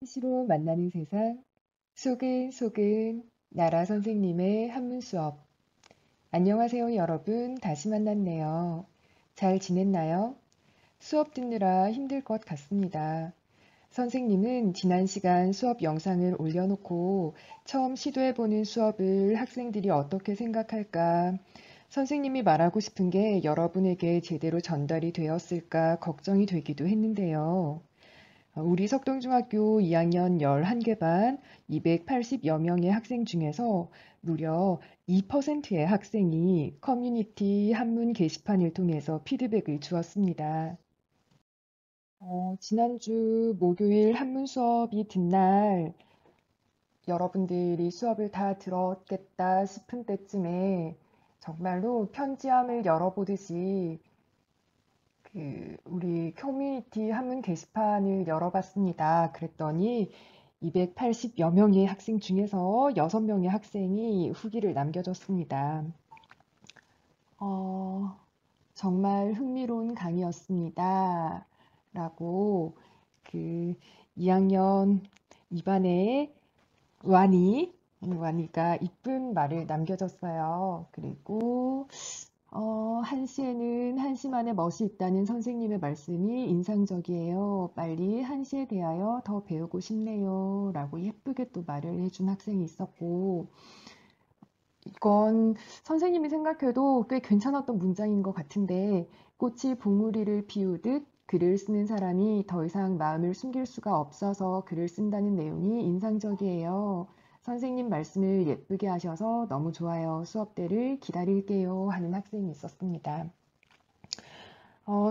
시로 만나는 세상, 속은 나라 선생님의 한문 수업. 안녕하세요, 여러분. 다시 만났네요. 잘 지냈나요? 수업 듣느라 힘들 것 같습니다. 선생님은 지난 시간 수업 영상을 올려놓고 처음 시도해보는 수업을 학생들이 어떻게 생각할까? 선생님이 말하고 싶은 게 여러분에게 제대로 전달이 되었을까 걱정이 되기도 했는데요. 우리 석동중학교 2학년 11개 반 280여 명의 학생 중에서 무려 2%의 학생이 커뮤니티 한문 게시판을 통해서 피드백을 주었습니다. 지난주 목요일 한문 수업이 뒷날 여러분들이 수업을 다 들었겠다 싶은 때쯤에 정말로 편지함을 열어보듯이 우리 커뮤니티 한문 게시판을 열어봤습니다. 그랬더니 280여 명의 학생 중에서 6명의 학생이 후기를 남겨줬습니다. 어, 정말 흥미로운 강의였습니다. 라고 그 2학년 2반의 와니가 이쁜 말을 남겨줬어요. 그리고 한시에는 한시만의 멋이 있다는 선생님의 말씀이 인상적이에요. 빨리 한시에 대하여 더 배우고 싶네요. 라고 예쁘게 또 말을 해준 학생이 있었고, 이건 선생님이 생각해도 꽤 괜찮았던 문장인 것 같은데, 꽃이 봉우리를 피우듯 글을 쓰는 사람이 더 이상 마음을 숨길 수가 없어서 글을 쓴다는 내용이 인상적이에요. 선생님 말씀을 예쁘게 하셔서 너무 좋아요. 수업 때를 기다릴게요. 하는 학생이 있었습니다.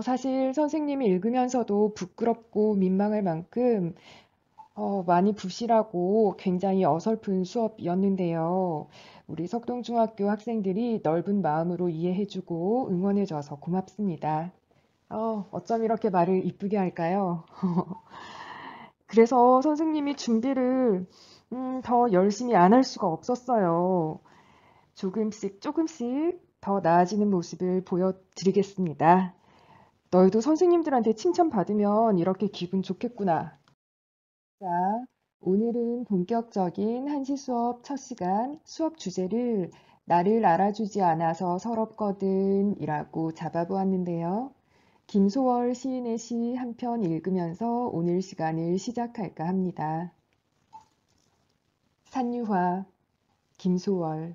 사실 선생님이 읽으면서도 부끄럽고 민망할 만큼 많이 부실하고 굉장히 어설픈 수업이었는데요. 우리 석동중학교 학생들이 넓은 마음으로 이해해주고 응원해줘서 고맙습니다. 어쩜 이렇게 말을 이쁘게 할까요? 그래서 선생님이 준비를 더 열심히 안 할 수가 없었어요. 조금씩 더 나아지는 모습을 보여드리겠습니다. 너희도 선생님들한테 칭찬받으면 이렇게 기분 좋겠구나. 자, 오늘은 본격적인 한시 수업 첫 시간 수업 주제를 나를 알아주지 않아서 서럽거든 이라고 잡아보았는데요. 김소월 시인의 시 한 편 읽으면서 오늘 시간을 시작할까 합니다. 산유화, 김소월.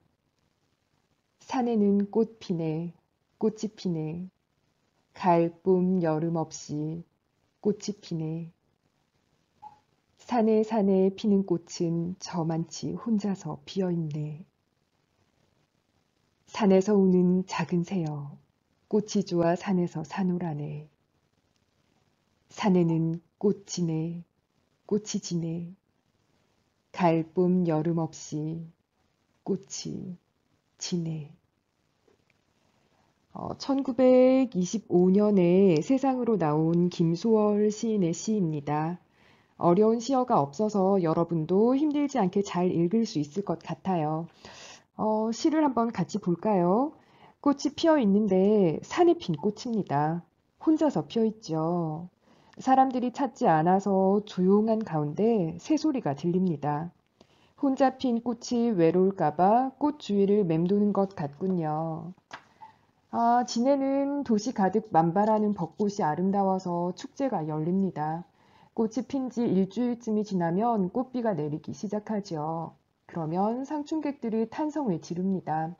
산에는 꽃 피네, 꽃이 피네. 가을, 봄, 여름 없이 꽃이 피네. 산에 피는 꽃은 저만치 혼자서 피어있네. 산에서 우는 작은 새여, 꽃이 좋아 산에서 사노라네. 산에는 꽃 지네, 꽃이 지네. 가을, 봄, 여름 없이 꽃이 지네. 1925년에 세상으로 나온 김소월 시인의 시입니다. 어려운 시어가 없어서 여러분도 힘들지 않게 잘 읽을 수 있을 것 같아요. 시를 한번 같이 볼까요? 꽃이 피어 있는데 산에 핀 꽃입니다. 혼자서 피어 있죠. 사람들이 찾지 않아서 조용한 가운데 새소리가 들립니다. 혼자 핀 꽃이 외로울까봐 꽃 주위를 맴도는 것 같군요. 진해는 도시 가득 만발하는 벚꽃이 아름다워서 축제가 열립니다. 꽃이 핀 지 일주일쯤이 지나면 꽃비가 내리기 시작하죠. 그러면 상춘객들이 탄성을 지릅니다.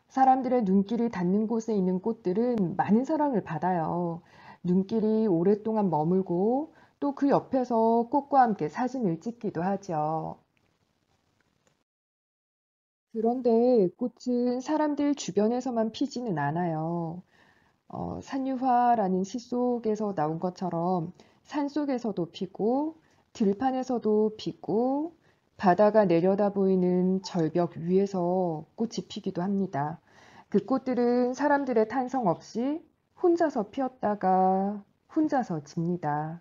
사람들의 눈길이 닿는 곳에 있는 꽃들은 많은 사랑을 받아요. 눈길이 오랫동안 머물고 또 그 옆에서 꽃과 함께 사진을 찍기도 하죠. 그런데 꽃은 사람들 주변에서만 피지는 않아요. 산유화라는 시 속에서 나온 것처럼 산 속에서도 피고 들판에서도 피고 바다가 내려다 보이는 절벽 위에서 꽃이 피기도 합니다. 그 꽃들은 사람들의 탄성 없이 혼자서 피었다가 혼자서 집니다.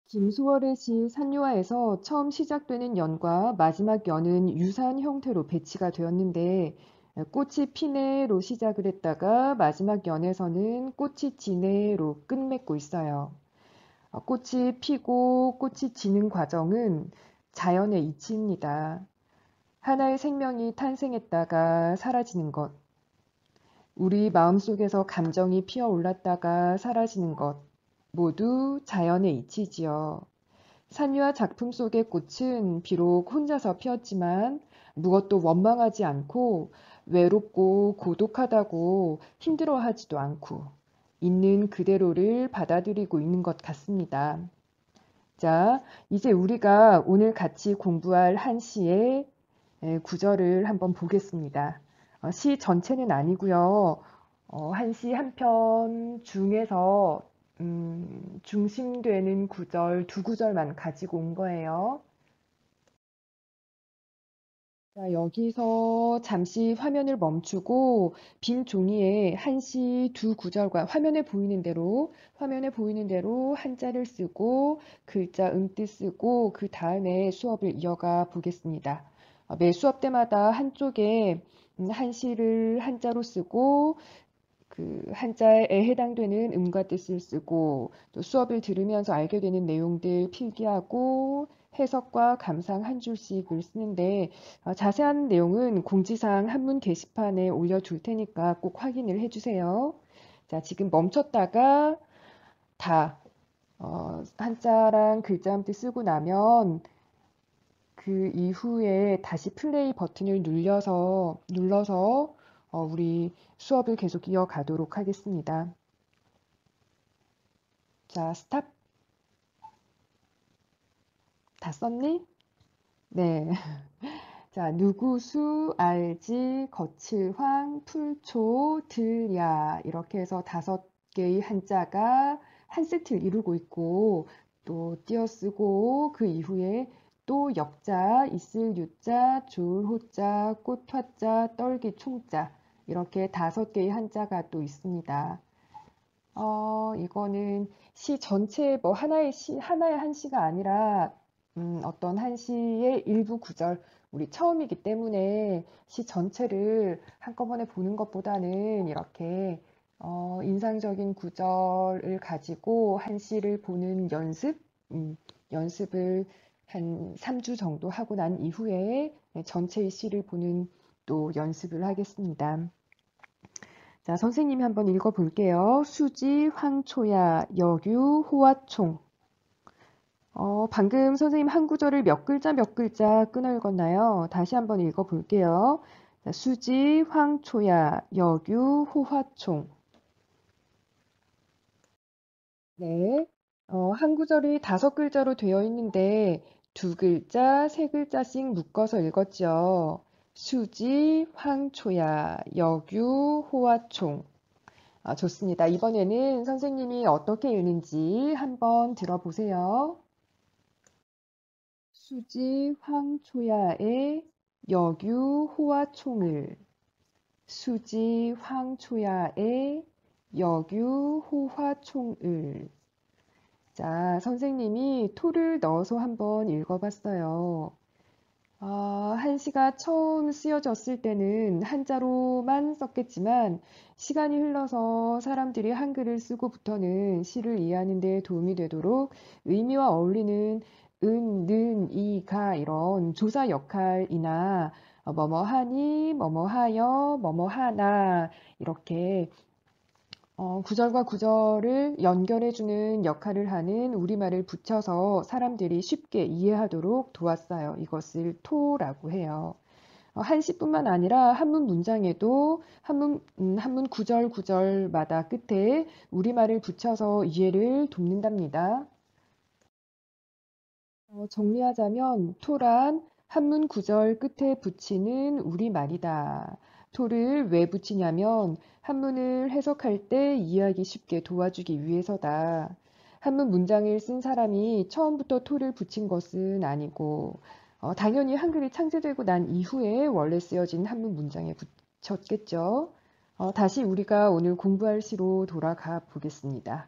김소월의 시 산유화에서 처음 시작되는 연과 마지막 연은 유사한 형태로 배치가 되었는데 꽃이 피네로 시작을 했다가 마지막 연에서는 꽃이 지네로 끝맺고 있어요. 꽃이 피고 꽃이 지는 과정은 자연의 이치입니다. 하나의 생명이 탄생했다가 사라지는 것, 우리 마음속에서 감정이 피어올랐다가 사라지는 것, 모두 자연의 이치지요. 산유와 작품 속의 꽃은 비록 혼자서 피었지만 무엇도 원망하지 않고 외롭고 고독하다고 힘들어하지도 않고 있는 그대로를 받아들이고 있는 것 같습니다. 자, 이제 우리가 오늘 같이 공부할 한 시의 구절을 한번 보겠습니다. 시 전체는 아니고요. 한 시 한 편 중에서 중심되는 구절 두 구절만 가지고 온 거예요. 자, 여기서 잠시 화면을 멈추고 빈 종이에 한 시 두 구절과 화면에 보이는 대로 한자를 쓰고 글자 음뜻 쓰고 그 다음에 수업을 이어가 보겠습니다. 매 수업 때마다 한쪽에 한 시를 한자로 쓰고 그 한자에 해당되는 음과 뜻을 쓰고 또 수업을 들으면서 알게 되는 내용들 필기하고 해석과 감상 한 줄씩을 쓰는데 자세한 내용은 공지사항 한문 게시판에 올려둘 테니까 꼭 확인을 해주세요. 자, 지금 멈췄다가 다 한자랑 글자 함께 쓰고 나면 그 이후에 다시 플레이 버튼을 눌러서 우리 수업을 계속 이어가도록 하겠습니다. 자, 스탑. 다 썼니? 네. 자, 누구수, 알지, 거칠황, 풀초, 들야 이렇게 해서 5개의 한자가 한 세트를 이루고 있고 또 띄어쓰고 그 이후에 또 역자, 있을 유자, 좋을 호자, 꽃 화자, 떨기 총자 이렇게 5개의 한자가 또 있습니다. 이거는 시 전체 뭐 하나의 한 시가 아니라 어떤 한 시의 일부 구절, 우리 처음이기 때문에 시 전체를 한꺼번에 보는 것보다는 이렇게 인상적인 구절을 가지고 한 시를 보는 연습을 한 3주 정도 하고 난 이후에 전체의 시를 보는 또 연습을 하겠습니다. 자, 선생님이 한번 읽어볼게요. 수지, 황초야, 여규, 호화총. 방금 선생님 한 구절을 몇 글자 끊어 읽었나요? 다시 한번 읽어볼게요. 자, 수지, 황초야, 여규, 호화총. 네. 한 구절이 5글자로 되어 있는데 2글자, 3글자씩 묶어서 읽었죠. 수지, 황초야, 여규, 호화총. 좋습니다. 이번에는 선생님이 어떻게 읽는지 한번 들어보세요. 수지 황초야의 여규 호화총을 수지 황초야의 여규 호화총을 자, 선생님이 토를 넣어서 한번 읽어봤어요. 한시가 처음 쓰여졌을 때는 한자로만 썼겠지만 시간이 흘러서 사람들이 한글을 쓰고부터는 시를 이해하는 데 도움이 되도록 의미와 어울리는 은, 는, 이, 가 이런 조사 역할이나 뭐뭐하니, 뭐뭐하여, 뭐뭐하나 이렇게 구절과 구절을 연결해주는 역할을 하는 우리말을 붙여서 사람들이 쉽게 이해하도록 도왔어요. 이것을 토라고 해요. 한시뿐만 아니라 한문 문장에도 한문 구절 구절마다 끝에 우리말을 붙여서 이해를 돕는답니다. 정리하자면 토란 한문 구절 끝에 붙이는 우리말이다. 토를 왜 붙이냐면 한문을 해석할 때 이해하기 쉽게 도와주기 위해서다. 한문 문장을 쓴 사람이 처음부터 토를 붙인 것은 아니고 당연히 한글이 창제되고 난 이후에 원래 쓰여진 한문 문장에 붙였겠죠. 다시 우리가 오늘 공부할 시로 돌아가 보겠습니다.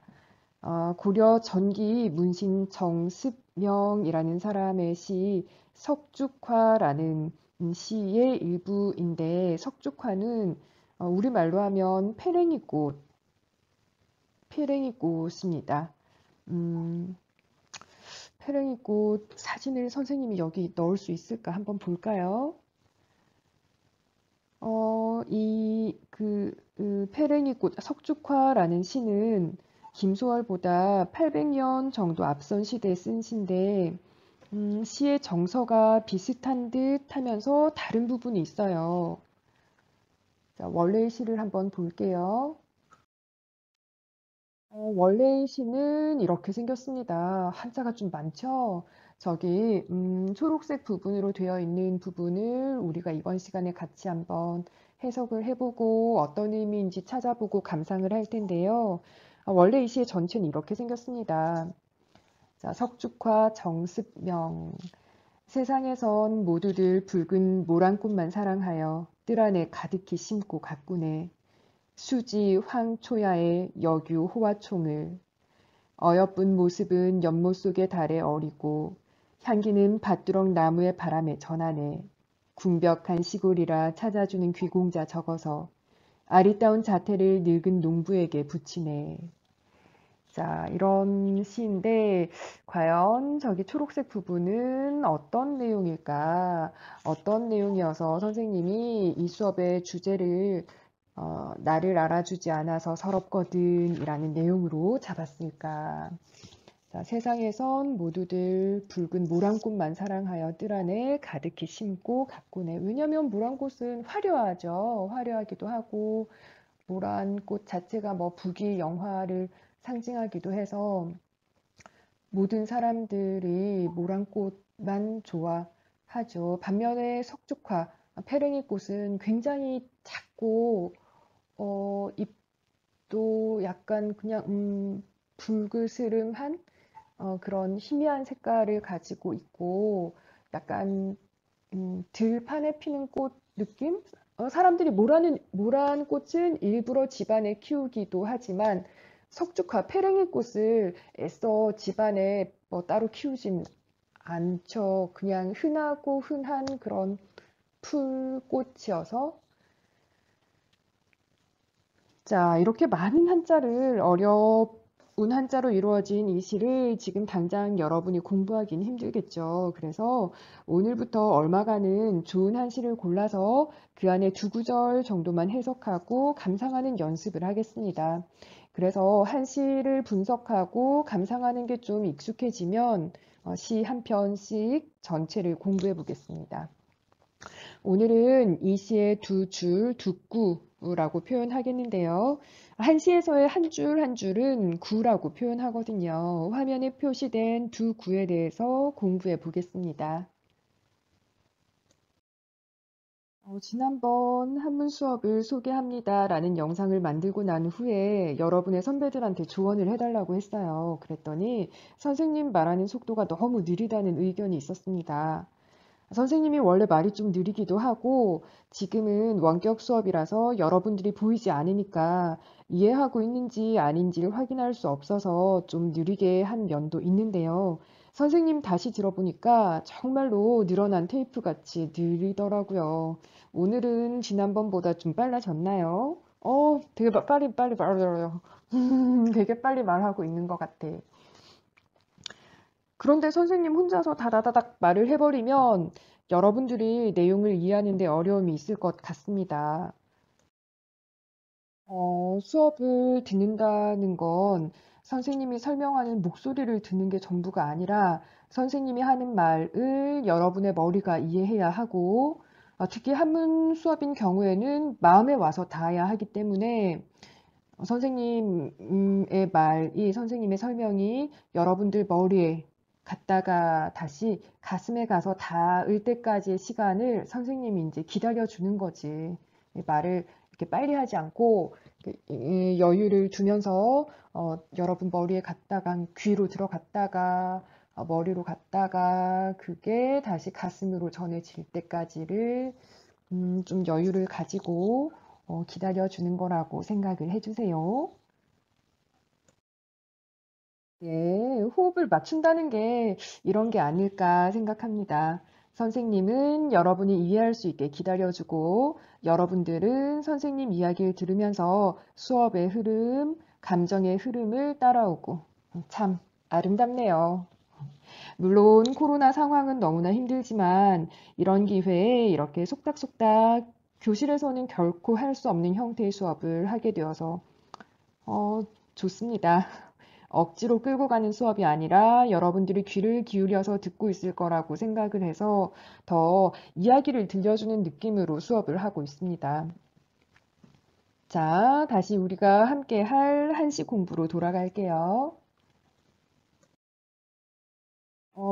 고려 전기 문신 정습명이라는 사람의 시 석죽화라는 시의 일부인데 석죽화는 우리말로 하면 페랭이꽃입니다. 페랭이꽃 사진을 선생님이 여기 넣을 수 있을까 한번 볼까요? 그 페랭이꽃 석죽화라는 시는 김소월보다 800년 정도 앞선 시대에 쓴 시인데 시의 정서가 비슷한 듯 하면서 다른 부분이 있어요. 자, 원래의 시를 한번 볼게요. 원래의 시는 이렇게 생겼습니다. 한자가 좀 많죠? 저기 초록색 부분으로 되어 있는 부분을 우리가 이번 시간에 같이 한번 해석을 해보고 어떤 의미인지 찾아보고 감상을 할 텐데요. 원래 이 시의 전체는 이렇게 생겼습니다. 자, 석죽화 정습명. 세상에선 모두들 붉은 모란꽃만 사랑하여 뜰 안에 가득히 심고 가꾸네. 수지 황초야의 여규 호화총을 어여쁜 모습은 연못 속의 달에 어리고 향기는 밭두렁 나무의 바람에 전하네. 궁벽한 시골이라 찾아주는 귀공자 적어서 아리따운 자태를 늙은 농부에게 붙이네. 자, 이런 시인데 과연 저기 초록색 부분은 어떤 내용일까? 어떤 내용이어서 선생님이 이 수업의 주제를 나를 알아주지 않아서 서럽거든 이라는 내용으로 잡았을까? 자, 세상에선 모두들 붉은 모란꽃만 사랑하여 뜰 안에 가득히 심고 가꾸네. 왜냐면 모란꽃은 화려하죠. 화려하기도 하고 모란꽃 자체가 뭐 부귀 영화를 상징하기도 해서 모든 사람들이 모란꽃만 좋아하죠. 반면에 석죽화, 페랭이 꽃은 굉장히 작고 잎도 약간 그냥 붉으스름한 그런 희미한 색깔을 가지고 있고 약간 들판에 피는 꽃 느낌? 사람들이 모란 꽃은 일부러 집안에 키우기도 하지만 석죽화, 페랭이 꽃을 애써 집안에 뭐 따로 키우진 않죠. 그냥 흔하고 흔한 그런 풀꽃이어서 자, 이렇게 많은 한자를 어려운 한자로 이루어진 이 시를 지금 당장 여러분이 공부하기는 힘들겠죠. 그래서 오늘부터 얼마간은 좋은 한 시를 골라서 그 안에 두 구절 정도만 해석하고 감상하는 연습을 하겠습니다. 그래서 한 시를 분석하고 감상하는 게 좀 익숙해지면 시 한 편씩 전체를 공부해 보겠습니다. 오늘은 이 시의 두 줄, 두 구라고 표현하겠는데요. 한 시에서의 한 줄 한 줄은 구라고 표현하거든요. 화면에 표시된 두 구에 대해서 공부해 보겠습니다. 지난번 한문 수업을 소개합니다라는 영상을 만들고 난 후에 여러분의 선배들한테 조언을 해달라고 했어요. 그랬더니 선생님 말하는 속도가 너무 느리다는 의견이 있었습니다. 선생님이 원래 말이 좀 느리기도 하고 지금은 원격 수업이라서 여러분들이 보이지 않으니까 이해하고 있는지 아닌지를 확인할 수 없어서 좀 느리게 한 면도 있는데요. 선생님 다시 들어보니까 정말로 늘어난 테이프 같이 느리더라고요. 오늘은 지난번보다 좀 빨라졌나요? 되게 빨리 말해요. 되게 빨리 말하고 있는 것 같아. 그런데 선생님 혼자서 다다다닥 말을 해버리면 여러분들이 내용을 이해하는 데 어려움이 있을 것 같습니다. 수업을 듣는다는 건 선생님이 설명하는 목소리를 듣는 게 전부가 아니라 선생님이 하는 말을 여러분의 머리가 이해해야 하고 특히 한문 수업인 경우에는 마음에 와서 닿아야 하기 때문에 선생님의 말이, 선생님의 설명이 여러분들 머리에 갔다가 다시 가슴에 가서 닿을 때까지의 시간을 선생님이 이제 기다려주는 거지. 이 말을 이렇게 빨리 하지 않고 이 여유를 두면서 여러분 머리에 갔다가 귀로 들어갔다가 머리로 갔다가 그게 다시 가슴으로 전해질 때까지를 좀 여유를 가지고 기다려주는 거라고 생각을 해주세요. 예, 호흡을 맞춘다는 게 이런 게 아닐까 생각합니다. 선생님은 여러분이 이해할 수 있게 기다려주고 여러분들은 선생님 이야기를 들으면서 수업의 흐름, 감정의 흐름을 따라오고 참 아름답네요. 물론 코로나 상황은 너무나 힘들지만 이런 기회에 이렇게 속닥속닥 교실에서는 결코 할 수 없는 형태의 수업을 하게 되어서 좋습니다. 억지로 끌고 가는 수업이 아니라 여러분들이 귀를 기울여서 듣고 있을 거라고 생각을 해서 더 이야기를 들려주는 느낌으로 수업을 하고 있습니다. 자, 다시 우리가 함께 할 한시 공부로 돌아갈게요.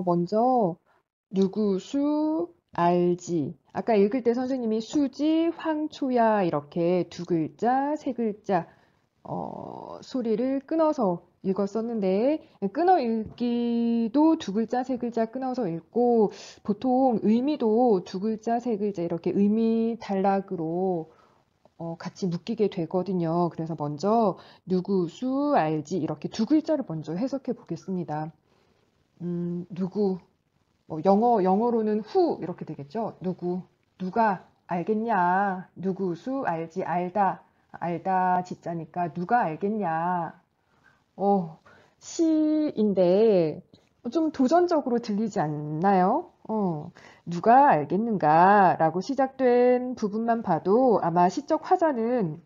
먼저 누구, 수, 알지. 아까 읽을 때 선생님이 수지, 황초야 이렇게 두 글자, 세 글자 소리를 끊어서 읽었었는데 끊어 읽기도 두 글자, 세 글자 끊어서 읽고 보통 의미도 두 글자, 세 글자 이렇게 의미 단락으로 같이 묶이게 되거든요. 그래서 먼저 누구, 수, 알지 이렇게 두 글자를 먼저 해석해 보겠습니다. 누구, 영어로는 who 이렇게 되겠죠. 누구, 누가 알겠냐. 누구, 수, 알지, 알다. 알다 지자니까 누가 알겠냐. 어, 시인데 좀 도전적으로 들리지 않나요? 누가 알겠는가? 라고 시작된 부분만 봐도 아마 시적 화자는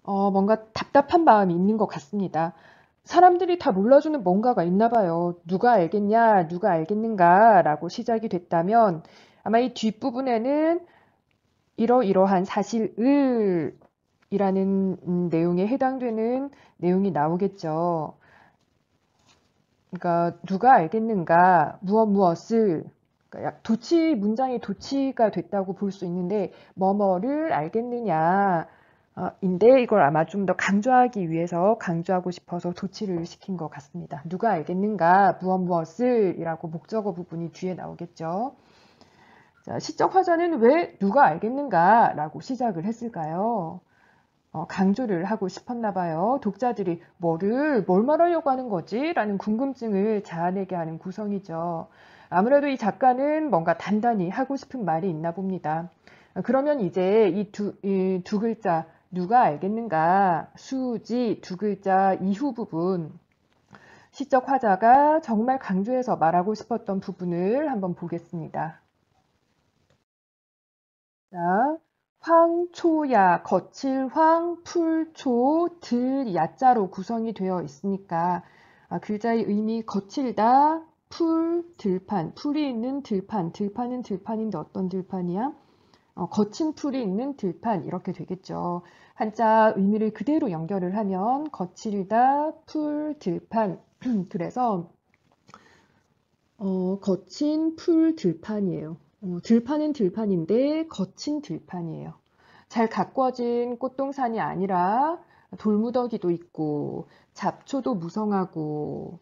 뭔가 답답한 마음이 있는 것 같습니다. 사람들이 다 몰라주는 뭔가가 있나 봐요. 누가 알겠냐, 누가 알겠는가 라고 시작이 됐다면 아마 이 뒷부분에는 이러이러한 사실을 이라는 내용에 해당되는 내용이 나오겠죠. 그러니까 누가 알겠는가, 무엇을 그러니까 문장이 도치가 됐다고 볼 수 있는데 뭐뭐를 알겠느냐 인데 이걸 아마 좀 더 강조하기 위해서 강조하고 싶어서 도치를 시킨 것 같습니다. 누가 알겠는가, 무엇을 이라고 목적어 부분이 뒤에 나오겠죠. 자, 시적 화자는 왜 누가 알겠는가 라고 시작을 했을까요? 강조를 하고 싶었나 봐요. 독자들이 뭘 말하려고 하는 거지? 라는 궁금증을 자아내게 하는 구성이죠. 아무래도 이 작가는 뭔가 단단히 하고 싶은 말이 있나 봅니다. 그러면 이제 이 두 글자, 누가 알겠는가? 수지 두 글자 이후 부분, 시적 화자가 정말 강조해서 말하고 싶었던 부분을 한번 보겠습니다. 자, 황초야, 거칠 황, 풀초, 들, 야자로 구성이 되어 있으니까 글자의 의미 거칠다, 들판, 풀이 있는 들판, 들판은 들판인데 어떤 들판이야? 거친 풀이 있는 들판 이렇게 되겠죠. 한자 의미를 그대로 연결을 하면 거칠다, 들판 그래서 거친 들판이에요. 들판은 들판인데 거친 들판이에요. 잘 가꿔진 꽃동산이 아니라 돌무더기도 있고 잡초도 무성하고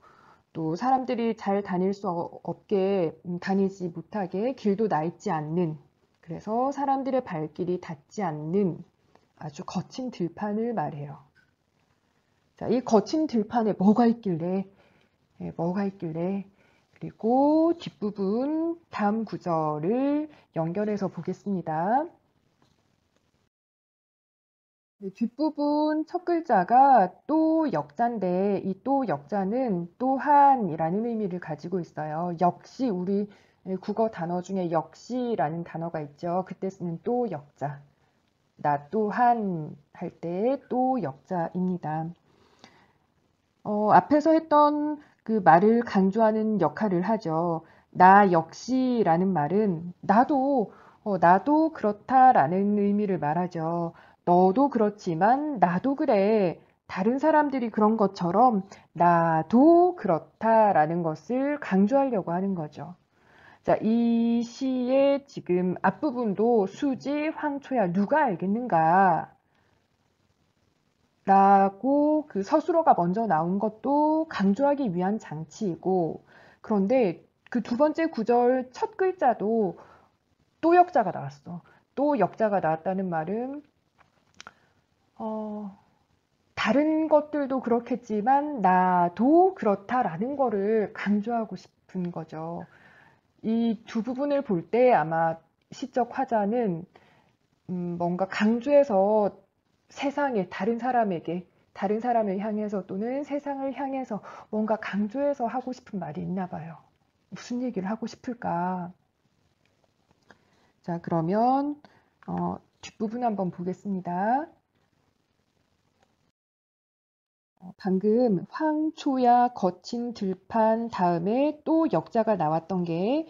또 사람들이 잘 다닐 수 없게 다니지 못하게 길도 나 있지 않는 그래서 사람들의 발길이 닿지 않는 아주 거친 들판을 말해요. 자, 이 거친 들판에 뭐가 있길래 그리고 뒷부분 다음 구절을 연결해서 보겠습니다. 뒷부분 첫 글자가 또 역자인데 이 또 역자는 또한이라는 의미를 가지고 있어요. 역시 우리 국어 단어 중에 역시라는 단어가 있죠. 그때 쓰는 또 역자. 나 또한 할 때 또 역자입니다. 앞에서 했던 그 말을 강조하는 역할을 하죠. 나 역시라는 말은 나도 그렇다라는 의미를 말하죠. 너도 그렇지만 나도 그래. 다른 사람들이 그런 것처럼 나도 그렇다라는 것을 강조하려고 하는 거죠. 자, 이 시의 지금 앞부분도 수지, 황초야, 누가 알겠는가? 라고 그 서술어가 먼저 나온 것도 강조하기 위한 장치이고, 그런데 그 두 번째 구절 첫 글자도 또 역자가 나왔어. 또 역자가 나왔다는 말은, 다른 것들도 그렇겠지만, 나도 그렇다라는 거를 강조하고 싶은 거죠. 이 두 부분을 볼 때 아마 시적 화자는 뭔가 강조해서 세상에 다른 사람을 향해서 또는 세상을 향해서 뭔가 강조해서 하고 싶은 말이 있나 봐요. 무슨 얘기를 하고 싶을까? 자, 그러면 뒷부분 한번 보겠습니다. 방금 황초야 거친 들판 다음에 또 역자가 나왔던 게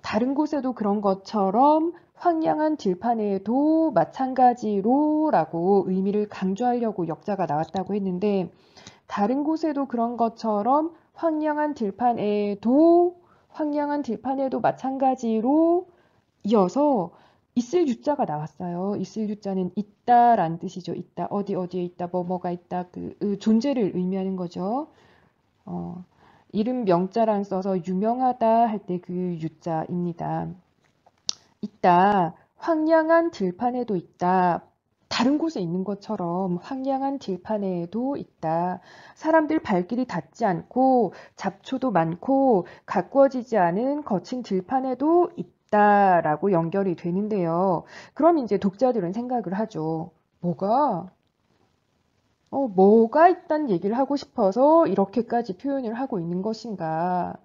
다른 곳에도 그런 것처럼 황량한 들판에도 마찬가지로 라고 의미를 강조하려고 역자가 나왔다고 했는데 다른 곳에도 그런 것처럼 황량한 들판에도 마찬가지로 이어서 있을 유자가 나왔어요. 있을 유자는 있다라는 뜻이죠. 있다. 어디 어디에 있다. 뭐뭐가 있다. 그 존재를 의미하는 거죠. 어, 이름 명자랑 써서 유명하다 할 때 그 유자입니다. 있다. 황량한 들판에도 있다. 다른 곳에 있는 것처럼 황량한 들판에도 있다. 사람들 발길이 닿지 않고 잡초도 많고 가꾸어지지 않은 거친 들판에도 있다라고 연결이 되는데요. 그럼 이제 독자들은 생각을 하죠. 뭐가 있다는 얘기를 하고 싶어서 이렇게까지 표현을 하고 있는 것인가?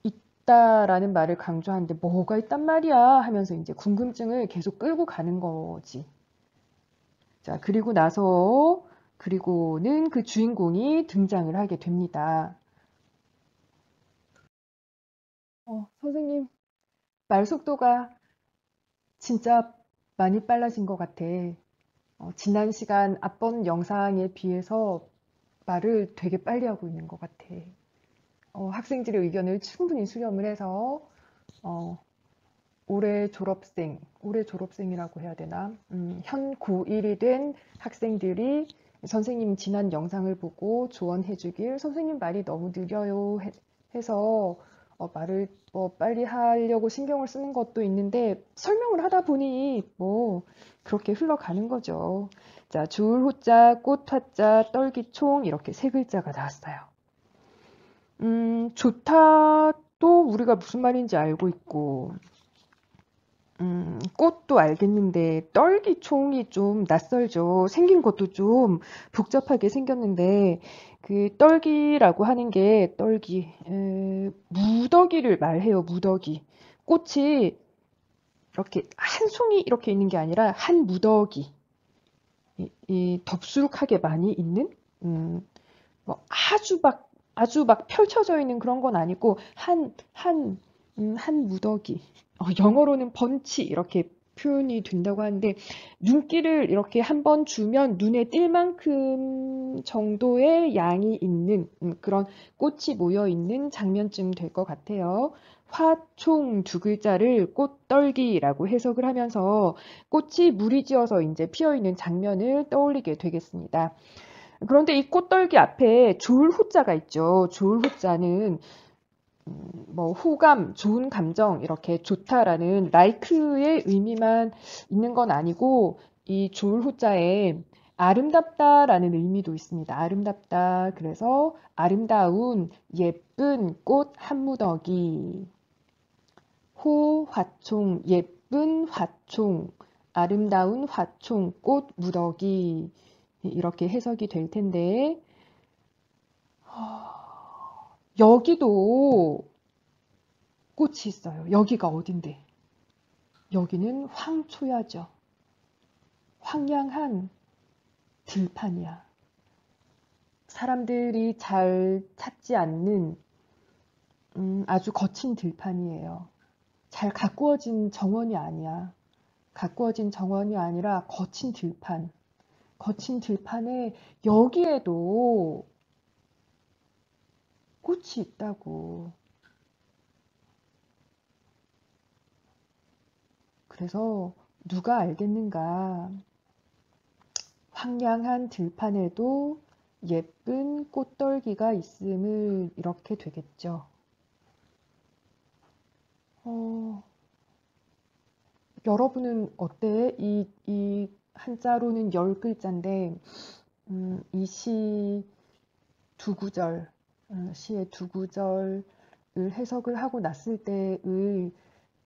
있다라는 말을 강조하는데 뭐가 있단 말이야 하면서 이제 궁금증을 계속 끌고 가는 거지. 자, 그리고는 그 주인공이 등장을 하게 됩니다. 선생님, 말 속도가 진짜 많이 빨라진 것 같아. 지난 시간 앞번 영상에 비해서 말을 되게 빨리 하고 있는 것 같아. 학생들의 의견을 충분히 수렴을 해서 어, 올해 졸업생이라고 해야 되나? 현 고1이 된 학생들이 선생님 지난 영상을 보고 조언해 주길 선생님 말이 너무 느려요 해서 말을 빨리 하려고 신경을 쓰는 것도 있는데 설명을 하다 보니 뭐 그렇게 흘러가는 거죠. 자, 줄 호자, 꽃 화자, 떨기총 이렇게 세 글자가 나왔어요. 좋다 또 우리가 무슨 말인지 알고 있고 꽃도 알겠는데 떨기총이 좀 낯설죠. 생긴 것도 좀 복잡하게 생겼는데 그 떨기라고 하는 게 무더기를 말해요. 무더기. 꽃이 이렇게 한 송이 이렇게 있는 게 아니라 한 무더기. 이 덥수룩하게 많이 있는 뭐 아주 막 펼쳐져 있는 그런 건 아니고 한 무더기. 영어로는 번치 이렇게 표현이 된다고 하는데 눈길을 이렇게 한번 주면 눈에 띌 만큼 정도의 양이 있는 그런 꽃이 모여 있는 장면쯤 될 것 같아요. 화총 두 글자를 꽃떨기라고 해석을 하면서 꽃이 무리지어서 이제 피어 있는 장면을 떠올리게 되겠습니다. 그런데 이 꽃떨기 앞에 좋을 호자가 있죠. 좋을 호자는 뭐 호감, 좋은 감정 이렇게 좋다라는 like의 의미만 있는 건 아니고 이 좋을 호자에 아름답다라는 의미도 있습니다. 아름답다. 그래서 아름다운 예쁜 꽃 한 무더기. 호화총 예쁜 화총 아름다운 화총 꽃 무더기 이렇게 해석이 될 텐데 여기도 꽃이 있어요. 여기가 어딘데? 여기는 황초야죠. 황량한 들판이야. 사람들이 잘 찾지 않는 아주 거친 들판이에요. 잘 가꾸어진 정원이 아니야. 가꾸어진 정원이 아니라 거친 들판. 거친 들판에 여기에도 꽃이 있다고. 그래서 누가 알겠는가? 황량한 들판에도 예쁜 꽃떨기가 있음을 이렇게 되겠죠. 어, 여러분은 어때? 이 한자로는 10글자인데, 이 시 두 구절, 시의 두 구절을 해석을 하고 났을 때의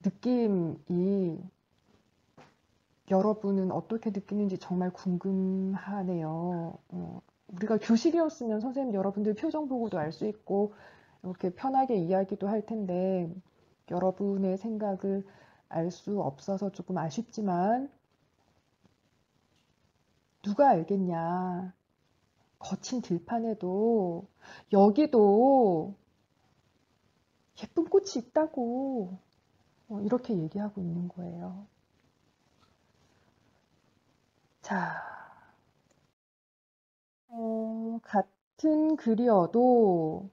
느낌이 여러분은 어떻게 느끼는지 정말 궁금하네요. 우리가 교실이었으면 선생님 여러분들 표정 보고도 알 수 있고 이렇게 편하게 이야기도 할 텐데 여러분의 생각을 알 수 없어서 조금 아쉽지만 누가 알겠냐. 거친 들판에도 여기도 예쁜 꽃이 있다고 이렇게 얘기하고 있는 거예요. 자, 같은 글이어도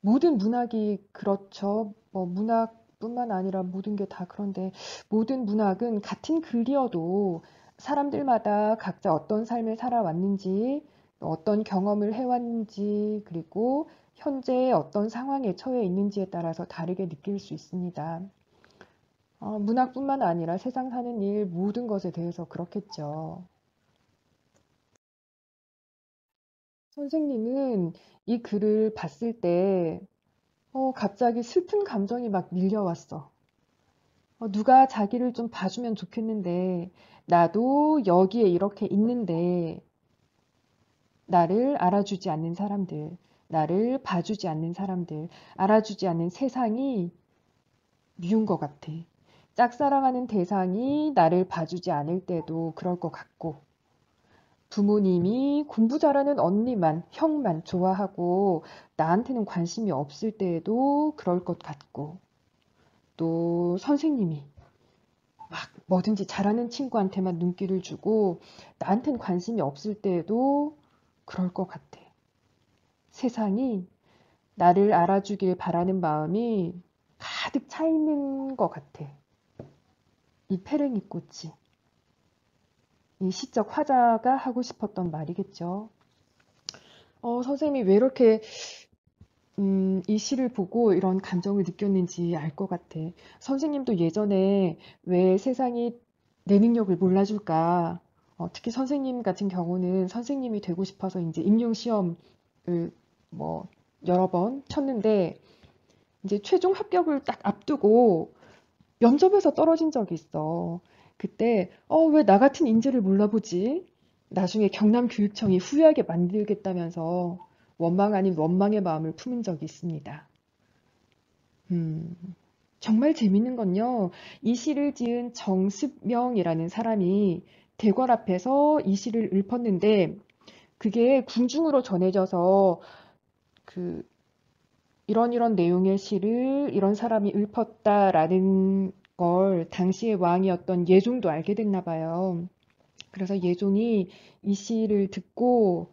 모든 문학이 그렇죠. 뭐 문학뿐만 아니라 모든 게 다 그런데 모든 문학은 같은 글이어도 사람들마다 각자 어떤 삶을 살아왔는지, 어떤 경험을 해왔는지, 그리고 현재 어떤 상황에 처해 있는지에 따라서 다르게 느낄 수 있습니다. 문학뿐만 아니라 세상 사는 일 모든 것에 대해서 그렇겠죠. 선생님은 이 글을 봤을 때 갑자기 슬픈 감정이 막 밀려왔어. 누가 자기를 좀 봐주면 좋겠는데, 나도 여기에 이렇게 있는데, 나를 알아주지 않는 사람들, 나를 봐주지 않는 사람들, 알아주지 않는 세상이 미운 것 같아. 짝사랑하는 대상이 나를 봐주지 않을 때도 그럴 것 같고, 부모님이 공부 잘하는 언니만, 형만 좋아하고, 나한테는 관심이 없을 때에도 그럴 것 같고, 또 선생님이 막 뭐든지 잘하는 친구한테만 눈길을 주고 나한텐 관심이 없을 때에도 그럴 것 같아. 세상이 나를 알아주길 바라는 마음이 가득 차 있는 것 같아. 이 페랭이 꽃이. 이 시적 화자가 하고 싶었던 말이겠죠. 선생님이 왜 이렇게 이 시를 보고 이런 감정을 느꼈는지 알 것 같아. 선생님도 예전에 왜 세상이 내 능력을 몰라줄까? 특히 선생님 같은 경우는 선생님이 되고 싶어서 이제 임용 시험을 뭐 여러 번 쳤는데 이제 최종 합격을 딱 앞두고 면접에서 떨어진 적이 있어. 그때 왜 나 같은 인재를 몰라보지? 나중에 경남교육청이 후회하게 만들겠다면서 원망 아닌 원망의 마음을 품은 적이 있습니다. 음, 정말 재밌는 건요. 이 시를 지은 정습명이라는 사람이 대궐 앞에서 이 시를 읊었는데 그게 궁중으로 전해져서 그 이런 내용의 시를 이런 사람이 읊었다라는 걸 당시의 왕이었던 예종도 알게 됐나 봐요. 그래서 예종이 이 시를 듣고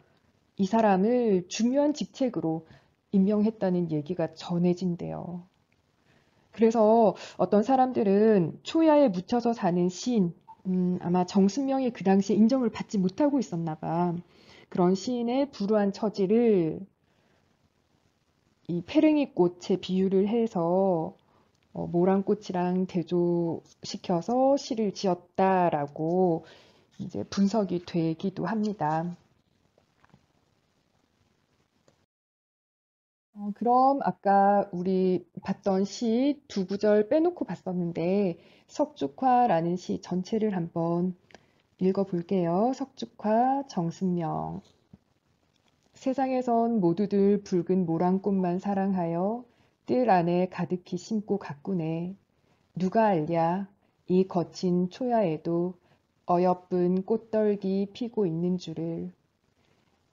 이 사람을 중요한 직책으로 임명했다는 얘기가 전해진대요. 그래서 어떤 사람들은 초야에 묻혀서 사는 시인, 아마 정순명이 그 당시에 인정을 받지 못하고 있었나 봐. 그런 시인의 불우한 처지를 이 페랭이 꽃에 비유를 해서 모란꽃이랑 대조시켜서 시를 지었다라고 이제 분석이 되기도 합니다. 그럼 아까 우리 봤던 시 두 구절 빼놓고 봤었는데 석죽화라는 시 전체를 한번 읽어볼게요. 석죽화 정순명. 세상에선 모두들 붉은 모란꽃만 사랑하여 뜰 안에 가득히 심고 가꾸네. 누가 알랴 이 거친 초야에도 어여쁜 꽃떨기 피고 있는 줄을.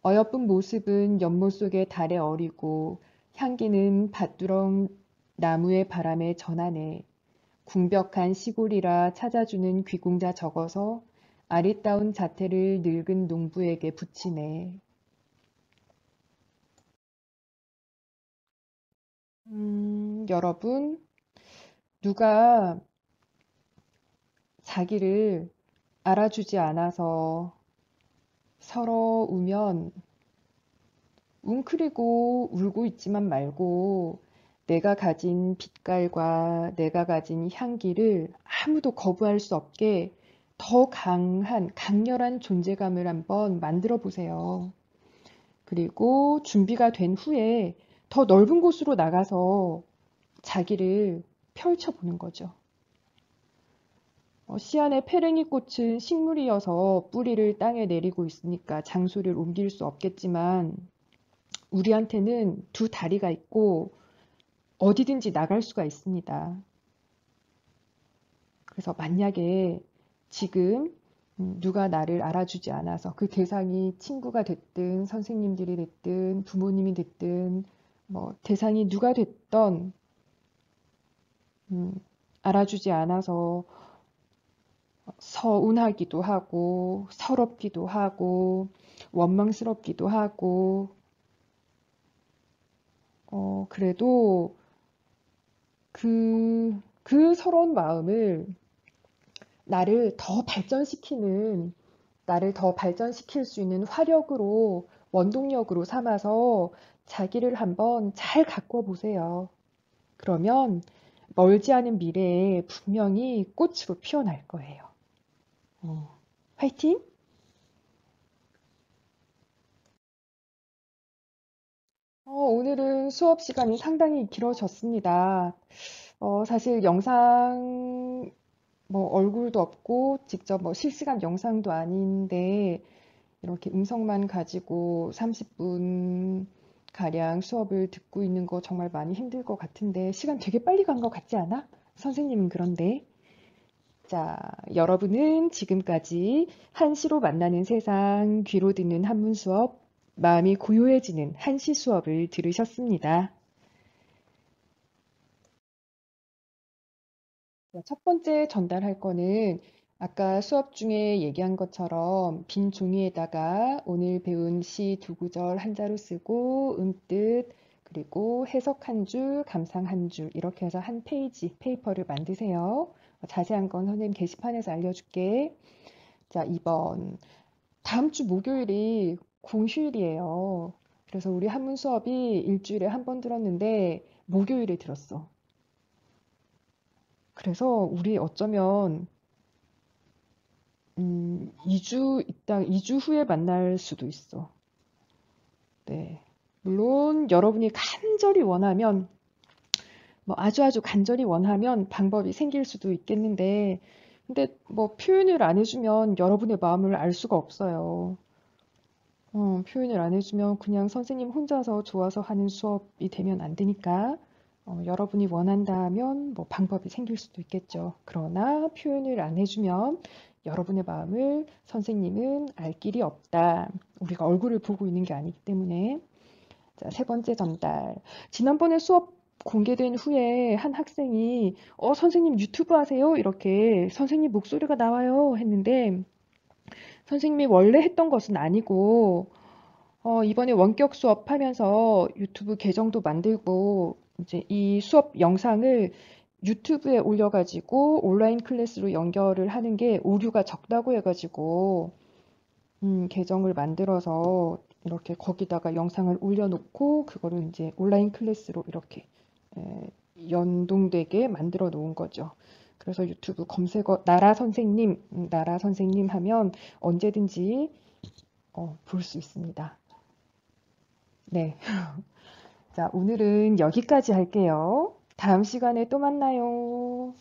어여쁜 모습은 연못 속의 달에 어리고 향기는 밭두렁 나무의 바람에 전하네. 궁벽한 시골이라 찾아주는 귀공자 적어서 아리따운 자태를 늙은 농부에게 붙이네. 여러분, 누가 자기를 알아주지 않아서 서러우면 웅크리고 울고 있지만 말고 내가 가진 빛깔과 내가 가진 향기를 아무도 거부할 수 없게 더 강한, 강렬한 존재감을 한번 만들어 보세요. 그리고 준비가 된 후에 더 넓은 곳으로 나가서 자기를 펼쳐보는 거죠. 씨 안에 페랭이 꽃은 식물이어서 뿌리를 땅에 내리고 있으니까 장소를 옮길 수 없겠지만 우리한테는 두 다리가 있고 어디든지 나갈 수가 있습니다. 그래서 만약에 지금 누가 나를 알아주지 않아서 그 대상이 친구가 됐든 선생님들이 됐든 부모님이 됐든 뭐 대상이 누가 됐던 음, 알아주지 않아서 서운하기도 하고 서럽기도 하고 원망스럽기도 하고 그래도 그 서러운 마음을 나를 더 발전시킬 수 있는 화력으로, 원동력으로 삼아서 자기를 한번 잘 가꿔 보세요. 그러면 멀지 않은 미래에 분명히 꽃으로 피어날 거예요. 화이팅! 오늘은 수업 시간이 상당히 길어졌습니다. 사실 영상, 뭐 얼굴도 없고 직접 뭐 실시간 영상도 아닌데 이렇게 음성만 가지고 30분 가량 수업을 듣고 있는 거 정말 많이 힘들 것 같은데 시간 되게 빨리 간 것 같지 않아? 선생님은 그런데. 자, 여러분은 지금까지 한시로 만나는 세상, 귀로 듣는 한문 수업, 마음이 고요해지는 한시 수업을 들으셨습니다. 첫 번째 전달할 거는 아까 수업 중에 얘기한 것처럼 빈 종이에다가 오늘 배운 시 두 구절 한자로 쓰고 음뜻 그리고 해석 한 줄, 감상 한 줄 이렇게 해서 한 페이지 페이퍼를 만드세요. 자세한 건 선생님 게시판에서 알려줄게. 자, 2번. 다음 주 목요일이 공휴일이에요. 그래서 우리 한문 수업이 일주일에 한 번 들었는데 목요일에 들었어. 그래서 우리 어쩌면 2주 후에 만날 수도 있어. 네. 물론 여러분이 간절히 원하면, 뭐 아주 간절히 원하면 방법이 생길 수도 있겠는데, 근데 뭐 표현을 안 해주면 여러분의 마음을 알 수가 없어요. 표현을 안 해주면 그냥 선생님 혼자서 좋아서 하는 수업이 되면 안 되니까, 여러분이 원한다면 뭐 방법이 생길 수도 있겠죠. 그러나 표현을 안 해주면 여러분의 마음을 선생님은 알 길이 없다. 우리가 얼굴을 보고 있는 게 아니기 때문에. 자, 세 번째 전달. 지난번에 수업 공개된 후에 한 학생이, 선생님 유튜브 하세요? 이렇게 선생님 목소리가 나와요. 했는데, 선생님이 원래 했던 것은 아니고, 이번에 원격 수업하면서 유튜브 계정도 만들고 이제 이 수업 영상을 유튜브에 올려가지고 온라인 클래스로 연결을 하는 게 오류가 적다고 해가지고 계정을 만들어서 이렇게 거기다가 영상을 올려놓고 그거를 이제 온라인 클래스로 이렇게 에, 연동되게 만들어 놓은 거죠. 그래서 유튜브 검색어 나라 선생님 하면 언제든지 볼 수 있습니다. 네. 자, 오늘은 여기까지 할게요. 다음 시간에 또 만나요.